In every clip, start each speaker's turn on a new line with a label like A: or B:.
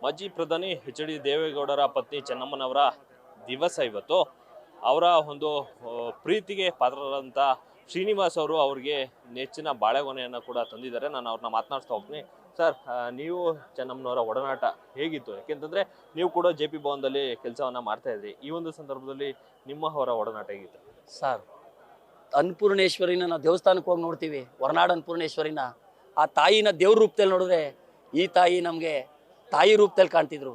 A: ಮಾಜಿ ಪ್ರಧಾನಿ ಎಚ್.ಡಿ. ದೇವೇಗೌಡರ ಪತ್ನಿ ಚೆನ್ನಮ್ಮನವರ ದಿವಸ ಇವತ್ತು. ಅವರ ಒಂದು ಪ್ರೀತಿಗೆ ಪಾತ್ರರಾದಂಥ ಶ್ರೀನಿವಾಸ್ ಅವರು ಅವ್ರಿಗೆ ನೆಚ್ಚಿನ ಬಾಳೆಗೊನೆಯನ್ನು ಕೂಡ ತಂದಿದ್ದಾರೆ. ನಾನು ಅವ್ರನ್ನ ಮಾತನಾಡ್ತಾ ಹೋಗ್ತೀನಿ. ಸರ್, ನೀವು ಚೆನ್ನಮ್ಮನವರ ಒಡನಾಟ ಹೇಗಿತ್ತು? ಯಾಕೆಂತಂದ್ರೆ ನೀವು ಕೂಡ ಜೆ ಪಿ ಭವನದಲ್ಲಿ ಕೆಲಸವನ್ನ ಮಾಡ್ತಾ ಇದ್ರಿ. ಈ ಒಂದು ಸಂದರ್ಭದಲ್ಲಿ ನಿಮ್ಮ ಅವರ ಒಡನಾಟ ಹೇಗಿತ್ತು?
B: ಸರ್, ಅನ್ನಪೂರ್ಣೇಶ್ವರಿನ ನಾವು ದೇವಸ್ಥಾನಕ್ಕೆ ಹೋಗಿ ನೋಡ್ತೀವಿ, ಹೊರನಾಡು ಅನ್ನಪೂರ್ಣೇಶ್ವರಿನ. ಆ ತಾಯಿನ ದೇವ್ರ ರೂಪದಲ್ಲಿ ನೋಡಿದ್ರೆ ಈ ತಾಯಿ ನಮಗೆ ತಾಯಿ ರೂಪದಲ್ಲಿ ಕಾಣ್ತಿದ್ರು.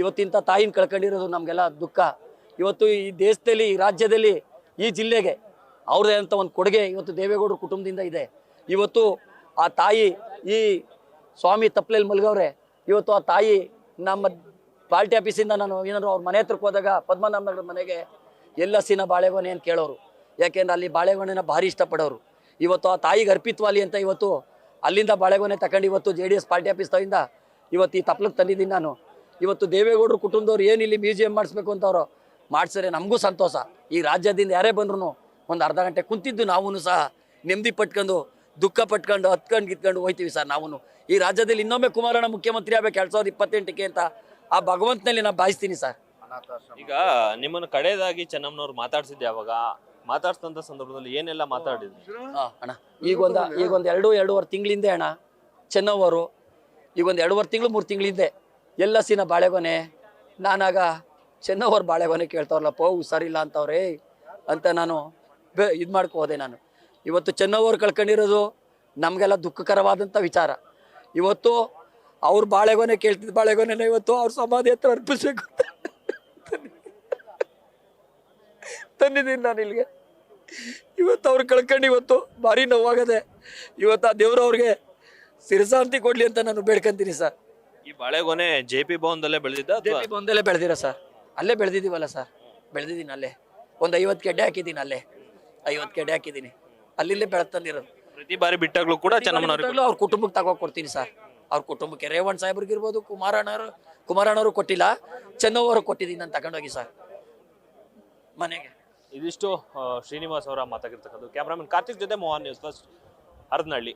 B: ಇವತ್ತಿಂಥ ತಾಯಿನ ಕಳ್ಕೊಂಡಿರೋದು ನಮಗೆಲ್ಲ ದುಃಖ. ಇವತ್ತು ಈ ದೇಶದಲ್ಲಿ, ಈ ರಾಜ್ಯದಲ್ಲಿ, ಈ ಜಿಲ್ಲೆಗೆ ಅವ್ರದೇ ಅಂತ ಒಂದು ಕೊಡುಗೆ ಇವತ್ತು ದೇವೇಗೌಡರ ಕುಟುಂಬದಿಂದ ಇದೆ. ಇವತ್ತು ಆ ತಾಯಿ ಈ ಸ್ವಾಮಿ ತಪ್ಪಲೆಯಲ್ಲಿ ಮಲ್ಗವ್ರೆ. ಇವತ್ತು ಆ ತಾಯಿ ನಮ್ಮ ಪಾರ್ಟಿ ಆಫೀಸಿಂದ ನಾನು ಏನಾದ್ರು ಅವ್ರ ಮನೆ ಹತ್ರಕ್ಕೆ ಹೋದಾಗ ಪದ್ಮನಾಭನಗರ ಮನೆಗೆ ಎಲ್ಲಸಿನ ಬಾಳೆಗೊನೆ ಅಂತ ಕೇಳೋರು. ಯಾಕೆಂದ್ರೆ ಅಲ್ಲಿ ಬಾಳೆಗೊನೆನ ಭಾರಿ ಇಷ್ಟಪಡೋರು. ಇವತ್ತು ಆ ತಾಯಿಗೆ ಅರ್ಪಿತ್ವಾಲಿ ಅಂತ ಇವತ್ತು ಅಲ್ಲಿಂದ ಬಾಳೆಗೊನೆ ತಗೊಂಡು ಇವತ್ತು JDS ಪಾರ್ಟಿ ಆಫೀಸ್ ತವಿಂದ ಇವತ್ತು ಈ ತಪ್ಪಲಿಗೆ ತಂದಿದ್ದೀನಿ ನಾನು. ಇವತ್ತು ದೇವೇಗೌಡರ ಕುಟುಂಬದವ್ರು ಏನು ಇಲ್ಲಿ ಮ್ಯೂಸಿಯಂ ಮಾಡಿಸ್ಬೇಕು ಅಂತವ್ರು ಮಾಡಿಸಿದ್ರೆ ನಮಗೂ ಸಂತೋಷ. ಈ ರಾಜ್ಯದಿಂದ ಯಾರೇ ಬಂದ್ರು ಒಂದು ಅರ್ಧ ಗಂಟೆ ಕುಂತಿದ್ದು ನಾವು ಸಹ ನೆಮ್ಮದಿ ಪಟ್ಕೊಂಡು ದುಃಖ ಪಟ್ಕೊಂಡು ಗಿತ್ಕೊಂಡು ಹೋಯ್ತೀವಿ ಸರ್. ನಾವು ಈ ರಾಜ್ಯದಲ್ಲಿ ಇನ್ನೊಮ್ಮೆ ಕುಮಾರಣ್ಣ ಮುಖ್ಯಮಂತ್ರಿ ಆಗಬೇಕು 2028ಕ್ಕೆ ಅಂತ ಆ ಭಗವಂತನಲ್ಲಿ ನಾನು ಭಾವಿಸ್ತೀನಿ ಸರ್.
A: ಈಗ ನಿಮ್ಮನ್ನು ಕಡೆಯದಾಗಿ ಚೆನ್ನಮ್ಮನವ್ರು ಮಾತಾಡ್ಸಿದ್ದೆ, ಅವಾಗ ಮಾತಾಡ್ಸಂತ ಸಂದರ್ಭದಲ್ಲಿ ಏನೆಲ್ಲ ಮಾತಾಡಿದ್ರು?
B: ಅಣ್ಣ ಈಗೊಂದು 2-2.5 ತಿಂಗಳಿಂದೆ ಅಣ್ಣ ಚೆನ್ನವರು ಈಗೊಂದು 2.5 ತಿಂಗಳು 3 ತಿಂಗಳಿಂದೆ ಎಲ್ಲಸಿನ ಬಾಳೆಗೊನೆ. ನಾನಾಗ ಚೆನ್ನವ್ರ ಬಾಳೆಗೊನೆ ಕೇಳ್ತಾವ್ರಲ್ಲಪ್ಪ, ಹುಷಾರಿಲ್ಲ ಅಂತವ್ರೆ ಅಂತ ನಾನು ಇದು ಮಾಡ್ಕೊ ಹೋದೆ. ನಾನು ಇವತ್ತು ಚೆನ್ನವ್ರು ಕಳ್ಕೊಂಡಿರೋದು ನಮಗೆಲ್ಲ ದುಃಖಕರವಾದಂಥ ವಿಚಾರ. ಇವತ್ತು ಅವ್ರ ಬಾಳೆಗೊನೆ ಕೇಳ್ತಿದ್ದ ಬಾಳೆಗೊನೆನ ಇವತ್ತು ಅವ್ರ ಸಮಾಧಿ ಹತ್ರ ಅರ್ಪಿಸ್ಬೇಕು ಅಂತ ತಂದಿದ್ದೀನಿ ನಾನು ಇಲ್ಲಿಗೆ. ಇವತ್ತು ಅವ್ರು ಕಳ್ಕೊಂಡು ಇವತ್ತು ಭಾರಿ ನೋವಾಗದೆ. ಇವತ್ತು ಆ ದೇವ್ರು ಅವ್ರಿಗೆ ಸಿರಸಾಂತಿ ಕೊಡ್ಲಿ ಅಂತ ನಾನು ಬೇಡ್ಕೊಂತೀನಿ ಸರ್.
A: ಈ ಬಾಳೆಗೊನೆ JP ಭವನದಲ್ಲೇ ಬೆಳೆದಿದ್ದ?
B: JP ಭವನದಲ್ಲೇ ಬೆಳೆದಿರ ಸರ್. ಅಲ್ಲೇ ಬೆಳೆದಿದ್ದೀವಲ್ಲ ಸರ್, ಬೆಳೆದಿದ್ದೀನಿ ಅಲ್ಲೇ. ಒಂದು 50 ಕೆಡ್ಡೆ ಹಾಕಿದ್ದೀನಿ, ಅಲ್ಲೇ 50 ಕೆಡ್ಡೆ ಹಾಕಿದ್ದೀನಿ. ಅಲ್ಲಿಂದಲೇ ಬೆಳೆದು ತಂದಿರೋದು.
A: ಪ್ರತಿ ಬಾರಿ ಬಿಟ್ಟಾಗ್ಲೂ ಕೂಡ ಚೆನ್ನಮ್ಮನವ್ರು
B: ಅವ್ರ ಕುಟುಂಬಕ್ಕೆ ತಗೋಕ್ ಕೊಡ್ತೀನಿ ಸರ್. ಅವ್ರ ಕುಟುಂಬಕ್ಕೆ ರೇವಣ್ ಸಾಹೇಬ್ರಿಗಿರ್ಬೋದು, ಕುಮಾರಣ್ಣವರು ಕೊಟ್ಟಿಲ್ಲ, ಚೆನ್ನವ್ರು ಕೊಟ್ಟಿದ್ದೀನಿ ನಾನು ತಗೊಂಡೋಗಿ ಸರ್ ಮನೆಗೆ.
A: ಇದಿಷ್ಟು ಶ್ರೀನಿವಾಸ್ ಅವರ ಮಾತಾಗಿರ್ತಕ್ಕಂಥದ್ದು. ಕ್ಯಾಮ್ರಾಮನ್ ಕಾರ್ತಿಕ್ ಜೊತೆ ಮೋಹನ್, ನ್ಯೂಸ್ ಫಸ್ಟ್, ಹರದನಹಳ್ಳಿ.